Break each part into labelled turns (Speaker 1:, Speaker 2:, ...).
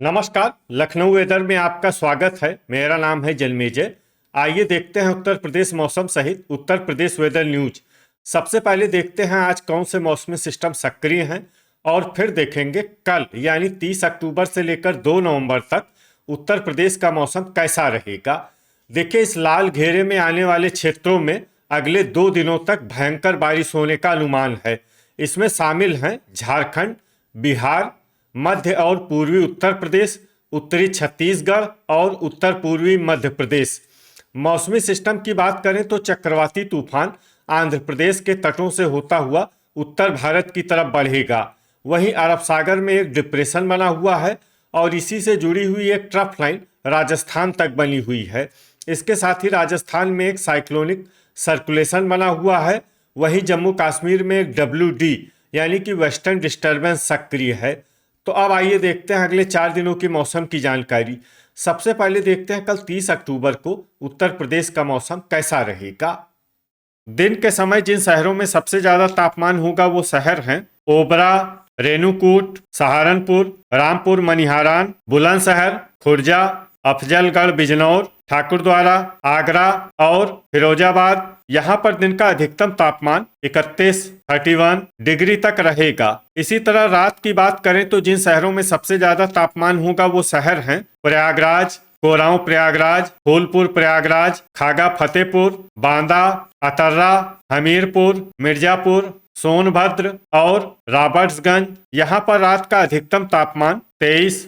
Speaker 1: नमस्कार। लखनऊ वेदर में आपका स्वागत है। मेरा नाम है जन्मेजय। आइए देखते हैं उत्तर प्रदेश मौसम सहित उत्तर प्रदेश वेदर न्यूज। सबसे पहले देखते हैं आज कौन से मौसमी सिस्टम सक्रिय हैं और फिर देखेंगे कल यानी 30 अक्टूबर से लेकर 2 नवंबर तक उत्तर प्रदेश का मौसम कैसा रहेगा। देखिए, इस लाल घेरे में आने वाले क्षेत्रों में अगले 2 दिनों तक भयंकर बारिश होने का अनुमान है। इसमें शामिल हैं झारखंड, बिहार, मध्य और पूर्वी उत्तर प्रदेश, उत्तरी छत्तीसगढ़ और उत्तर पूर्वी मध्य प्रदेश। मौसमी सिस्टम की बात करें तो चक्रवाती तूफान आंध्र प्रदेश के तटों से होता हुआ उत्तर भारत की तरफ बढ़ेगा। वहीं अरब सागर में एक डिप्रेशन बना हुआ है और इसी से जुड़ी हुई एक ट्रफ लाइन राजस्थान तक बनी हुई है। इसके साथ ही राजस्थान में एक साइक्लोनिक सर्कुलेशन बना हुआ है। वहीं जम्मू कश्मीर में एक WD यानी कि वेस्टर्न डिस्टर्बेंस सक्रिय है। तो अब आइए देखते हैं अगले 4 दिनों की मौसम की जानकारी। सबसे पहले देखते हैं कल 30 अक्टूबर को उत्तर प्रदेश का मौसम कैसा रहेगा। दिन के समय जिन शहरों में सबसे ज्यादा तापमान होगा वो शहर हैं ओबरा, रेणुकूट, सहारनपुर, रामपुर मनिहारान, बुलंदशहर, खुर्जा, अफजलगढ़, बिजनौर, ठाकुरद्वारा, आगरा और फिरोजाबाद। यहाँ पर दिन का अधिकतम तापमान 31 डिग्री तक रहेगा। इसी तरह रात की बात करें तो जिन शहरों में सबसे ज्यादा तापमान होगा वो शहर हैं प्रयागराज, कोरांव प्रयागराज, फूलपुर प्रयागराज, खागा फतेहपुर, बांदा, अतर्रा, हमीरपुर, मिर्जापुर, सोनभद्र और रॉबर्ट्सगंज। यहाँ पर रात का अधिकतम तापमान 23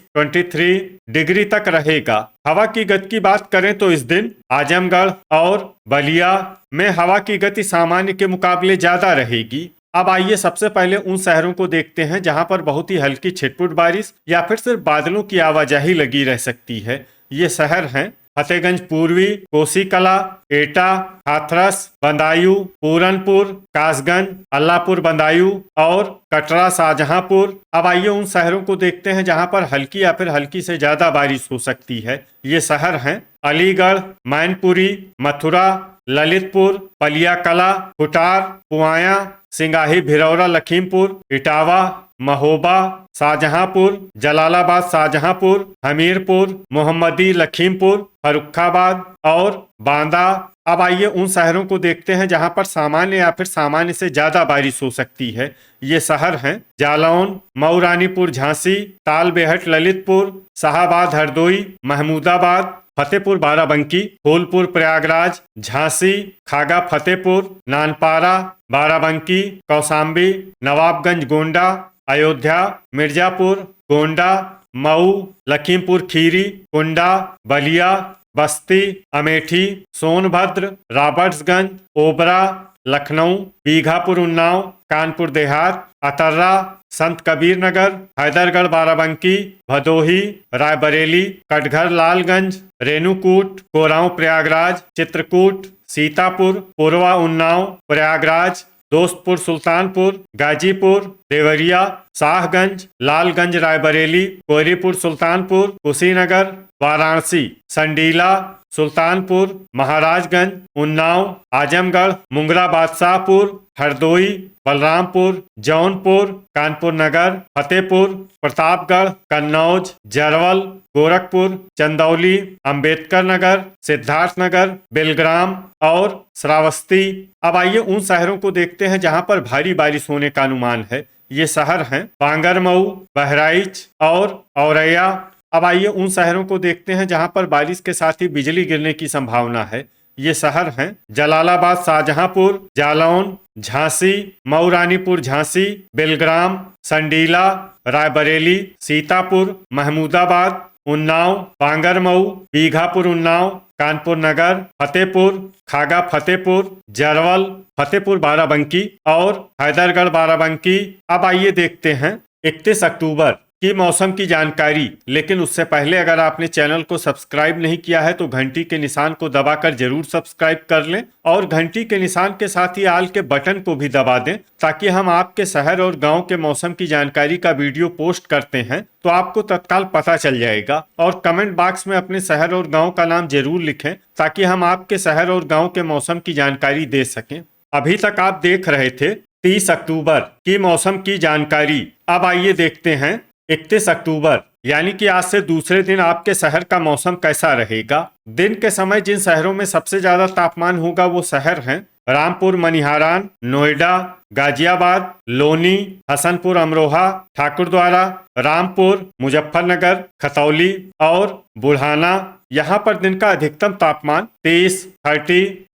Speaker 1: डिग्री तक रहेगा। हवा की गति की बात करें तो इस दिन आजमगढ़ और बलिया में हवा की गति सामान्य के मुकाबले ज्यादा रहेगी। अब आइए सबसे पहले उन शहरों को देखते हैं जहां पर बहुत ही हल्की छिटपुट बारिश या फिर सिर्फ बादलों की आवाजाही लगी रह सकती है। ये शहर हैं फतेहगंज पूर्वी, कोसीकला, एटा, हाथरस, बदायूं, पूरनपुर, कासगंज, अल्लाहपुर बदायूं और कटरा शाहजहांपुर। अब आइए उन शहरों को देखते हैं जहां पर हल्की या फिर हल्की से ज्यादा बारिश हो सकती है। ये शहर हैं अलीगढ़, मैनपुरी, मथुरा, ललितपुर, पलियाकला, कुटार, पुआया, सिंगाही, भिरौरा, लखीमपुर, इटावा, महोबा, शाहजहांपुर, जलालाबाद, शाहजहांपुर, हमीरपुर, मोहम्मदी, लखीमपुर, फर्रुखाबाद और बांदा। अब आइए उन शहरों को देखते हैं जहां पर सामान्य या फिर सामान्य से ज्यादा बारिश हो सकती है। ये शहर हैं जालौन, मऊरानीपुर, झांसी, तालबेहट, ललितपुर, शाहाबाद, हरदोई, महमूदाबाद, फतेहपुर बाराबंकी, फूलपुर प्रयागराज, झांसी, खागा फतेहपुर, नानपारा, बाराबंकी, कौशाम्बी, नवाबगंज, गोंडा, अयोध्या, मिर्जापुर, गोंडा, मऊ, लखीमपुर खीरी, कुंडा, बलिया, बस्ती, अमेठी, सोनभद्र, रॉबर्ट्सगंज, ओबरा, लखनऊ, बीघापुर, उन्नाव, कानपुर देहात, अतर्रा, संत कबीर नगर, हैदरगढ़, बाराबंकी, भदोही, रायबरेली, कटघर, लालगंज, रेणुकूट, कोरांव प्रयागराज, चित्रकूट, सीतापुर, पूर्वा उन्नाव, प्रयागराज, दोस्तपुर, सुल्तानपुर, गाजीपुर, देवरिया, शाहगंज, लालगंज, रायबरेली, कोहरीपुर, सुल्तानपुर, कुशीनगर, वाराणसी, संडीला, सुल्तानपुर, महाराजगंज, उन्नाव, आजमगढ़, मुंगरा, बादशाहपुर, हरदोई, बलरामपुर, जौनपुर, कानपुर नगर, फतेहपुर, प्रतापगढ़, कन्नौज, जरवल, गोरखपुर, चंदौली, अंबेडकर नगर, सिद्धार्थ नगर, बेलग्राम और श्रावस्ती। अब आइए उन शहरों को देखते हैं जहां पर भारी बारिश होने का अनुमान है। ये शहर हैं बांगरमऊ, बहराइच और औरैया। अब आइए उन शहरों को देखते हैं जहां पर बारिश के साथ ही बिजली गिरने की संभावना है। ये शहर हैं जलालाबाद, शाहजहांपुर, जालौन, झांसी, मऊरानीपुर, झांसी, बेलग्राम, संडीला, रायबरेली, सीतापुर, महमूदाबाद, उन्नाव, बांगरमऊ, बीघापुर, उन्नाव, कानपुर नगर, फतेहपुर, खागा फतेहपुर, जरवल, फतेहपुर बाराबंकी और हैदरगढ़ बाराबंकी। अब आइए देखते हैं 31 अक्टूबर की मौसम की जानकारी। लेकिन उससे पहले अगर आपने चैनल को सब्सक्राइब नहीं किया है तो घंटी के निशान को दबाकर जरूर सब्सक्राइब कर लें और घंटी के निशान के साथ ही आल के बटन को भी दबा दें ताकि हम आपके शहर और गांव के मौसम की जानकारी का वीडियो पोस्ट करते हैं तो आपको तत्काल पता चल जाएगा। और कमेंट बॉक्स में अपने शहर और गाँव का नाम जरूर लिखें ताकि हम आपके शहर और गाँव के मौसम की जानकारी दे सकें। अभी तक आप देख रहे थे 30 अक्टूबर की मौसम की जानकारी। अब आइए देखते हैं 31 अक्टूबर यानी कि आज से दूसरे दिन आपके शहर का मौसम कैसा रहेगा। दिन के समय जिन शहरों में सबसे ज्यादा तापमान होगा वो शहर हैं रामपुर मनिहारान, नोएडा, गाजियाबाद, लोनी, हसनपुर अमरोहा, ठाकुरद्वारा, रामपुर, मुजफ्फरनगर, खतौली और बुढ़ाना। यहाँ पर दिन का अधिकतम तापमान 30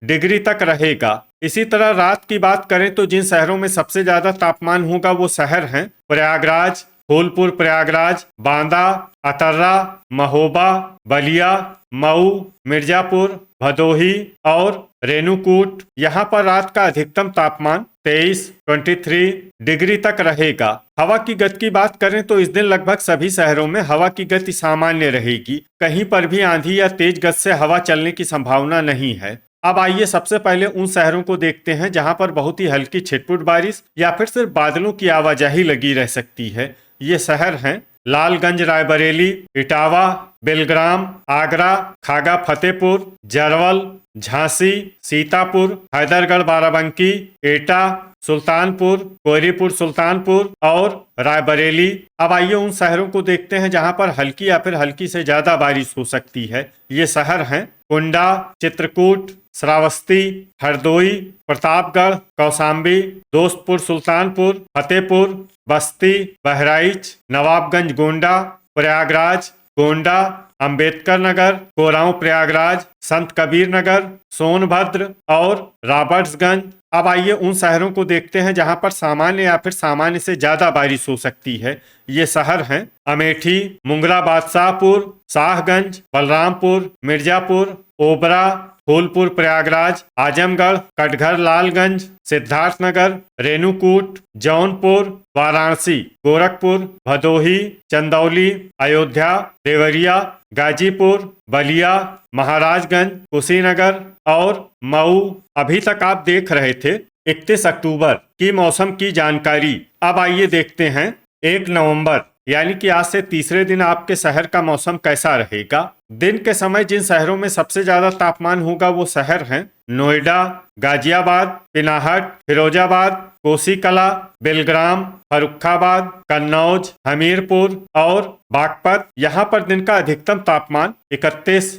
Speaker 1: डिग्री तक रहेगा। इसी तरह रात की बात करें तो जिन शहरों में सबसे ज्यादा तापमान होगा वो शहर हैं प्रयागराज, फूलपुर प्रयागराज, बांदा, अतर्रा, महोबा, बलिया, मऊ, मिर्जापुर, भदोही और रेणुकूट। यहाँ पर रात का अधिकतम तापमान 23 डिग्री तक रहेगा। हवा की गति की बात करें तो इस दिन लगभग सभी शहरों में हवा की गति सामान्य रहेगी। कहीं पर भी आंधी या तेज गति से हवा चलने की संभावना नहीं है। अब आइए सबसे पहले उन शहरों को देखते हैं जहां पर बहुत ही हल्की छिटपुट बारिश या फिर सिर्फ बादलों की आवाजाही लगी रह सकती है। ये शहर हैं लालगंज, रायबरेली, इटावा, बेलग्राम, आगरा, खागा फतेहपुर, जरवल, झांसी, सीतापुर, हैदरगढ़, बाराबंकी, एटा, सुल्तानपुर, कोयरीपुर, सुल्तानपुर और रायबरेली। अब आइए उन शहरों को देखते हैं जहां पर हल्की या फिर हल्की से ज्यादा बारिश हो सकती है। ये शहर हैं कुंडा, चित्रकूट, श्रावस्ती, हरदोई, प्रतापगढ़, कौशाम्बी, दोस्तपुर, सुल्तानपुर, फतेहपुर, बस्ती, बहराइच, नवाबगंज, गोंडा, प्रयागराज, गोंडा, अंबेडकर नगर, कोरांव प्रयागराज, संत कबीर नगर, सोनभद्र और रॉबर्ट्सगंज। अब आइए उन शहरों को देखते हैं जहां पर सामान्य या फिर सामान्य से ज्यादा बारिश हो सकती है। ये शहर हैं अमेठी, मुंगरा बादशाहपुर, शाहगंज, बलरामपुर, मिर्जापुर, ओबरा, फूलपुर प्रयागराज, आजमगढ़, कटघर, लालगंज, सिद्धार्थनगर, रेणुकूट, जौनपुर, वाराणसी, गोरखपुर, भदोही, चंदौली, अयोध्या, देवरिया, गाजीपुर, बलिया, महाराजगंज, कुशीनगर और मऊ। अभी तक आप देख रहे थे 31 अक्टूबर की मौसम की जानकारी। अब आइए देखते हैं 1 नवंबर यानी कि आज से तीसरे दिन आपके शहर का मौसम कैसा रहेगा। दिन के समय जिन शहरों में सबसे ज्यादा तापमान होगा वो शहर हैं नोएडा, गाजियाबाद, पिनाहट, फिरोजाबाद, कोसीकला, बेलग्राम, फर्रुखाबाद, कन्नौज, हमीरपुर और बागपत। यहाँ पर दिन का अधिकतम तापमान 31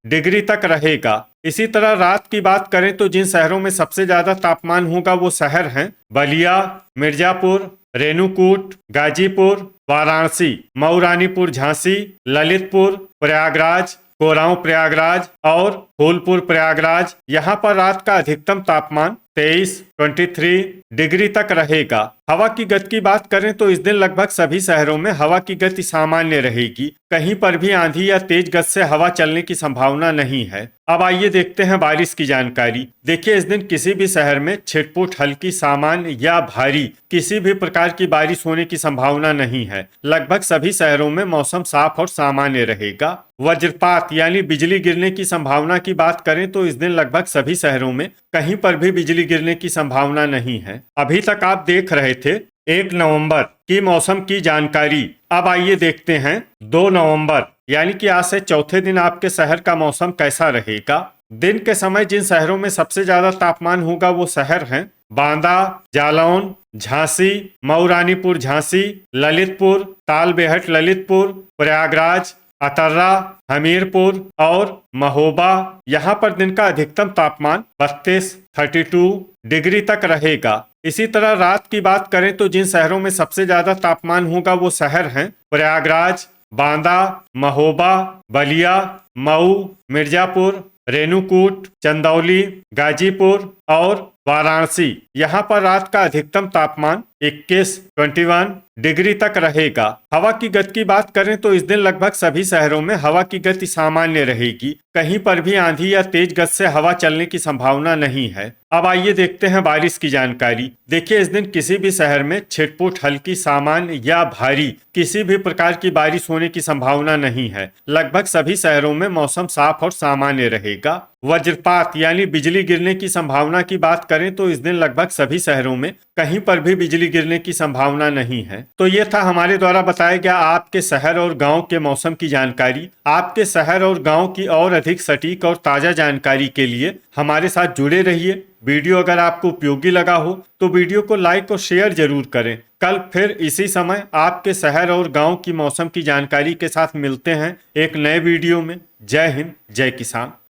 Speaker 1: डिग्री तक रहेगा। इसी तरह रात की बात करें तो जिन शहरों में सबसे ज्यादा तापमान होगा वो शहर हैं बलिया, मिर्जापुर, रेणुकूट, गाजीपुर, वाराणसी, मऊ, रानीपुर, झांसी, ललितपुर, प्रयागराज, कोरांव प्रयागराज और फूलपुर प्रयागराज। यहाँ पर रात का अधिकतम तापमान 23 डिग्री तक रहेगा। हवा की गति की बात करें तो इस दिन लगभग सभी शहरों में हवा की गति सामान्य रहेगी। कहीं पर भी आंधी या तेज गति से हवा चलने की संभावना नहीं है। अब आइए देखते हैं बारिश की जानकारी। देखिए इस दिन किसी भी शहर में छिटपुट, हल्की, सामान्य या भारी किसी भी प्रकार की बारिश होने की संभावना नहीं है। लगभग सभी शहरों में मौसम साफ और सामान्य रहेगा। वज्रपात यानी बिजली गिरने की संभावना की बात करें तो इस दिन लगभग सभी शहरों में कहीं पर भी बिजली गिरने की संभावना नहीं है। अभी तक आप देख रहे थे 1 नवंबर की मौसम की जानकारी। अब आइए देखते हैं 2 नवंबर यानी कि आज से चौथे दिन आपके शहर का मौसम कैसा रहेगा। दिन के समय जिन शहरों में सबसे ज्यादा तापमान होगा वो शहर हैं बांदा, जालौन, झांसी, मऊ, रानीपुर, झांसी, ललितपुर, तालबेहट, ललितपुर, प्रयागराज, अतर्रा, हमीरपुर और महोबा। यहाँ पर दिन का अधिकतम तापमान 32 डिग्री तक रहेगा। इसी तरह रात की बात करें तो जिन शहरों में सबसे ज्यादा तापमान होगा वो शहर हैं प्रयागराज, बांदा, महोबा, बलिया, मऊ, मिर्जापुर, रेणुकूट, चंदौली, गाजीपुर और वाराणसी। यहाँ पर रात का अधिकतम तापमान 21 डिग्री तक रहेगा। हवा की गति की बात करें तो इस दिन लगभग सभी शहरों में हवा की गति सामान्य रहेगी। कहीं पर भी आंधी या तेज गति से हवा चलने की संभावना नहीं है। अब आइए देखते हैं बारिश की जानकारी। देखिए इस दिन किसी भी शहर में छिटपुट, हल्की, सामान्य या भारी किसी भी प्रकार की बारिश होने की संभावना नहीं है। लगभग सभी शहरों में मौसम साफ और सामान्य रहेगा। वज्रपात यानी बिजली गिरने की संभावना की बात करें तो इस दिन लगभग सभी शहरों में कहीं पर भी बिजली गिरने की संभावना नहीं है। तो ये था हमारे द्वारा बताया गया आपके शहर और गांव के मौसम की जानकारी। आपके शहर और गांव की और अधिक सटीक और ताजा जानकारी के लिए हमारे साथ जुड़े रहिए। वीडियो अगर आपको उपयोगी लगा हो तो वीडियो को लाइक और शेयर जरूर करें। कल फिर इसी समय आपके शहर और गांव की मौसम की जानकारी के साथ मिलते हैं एक नए वीडियो में। जय हिंद, जय किसान।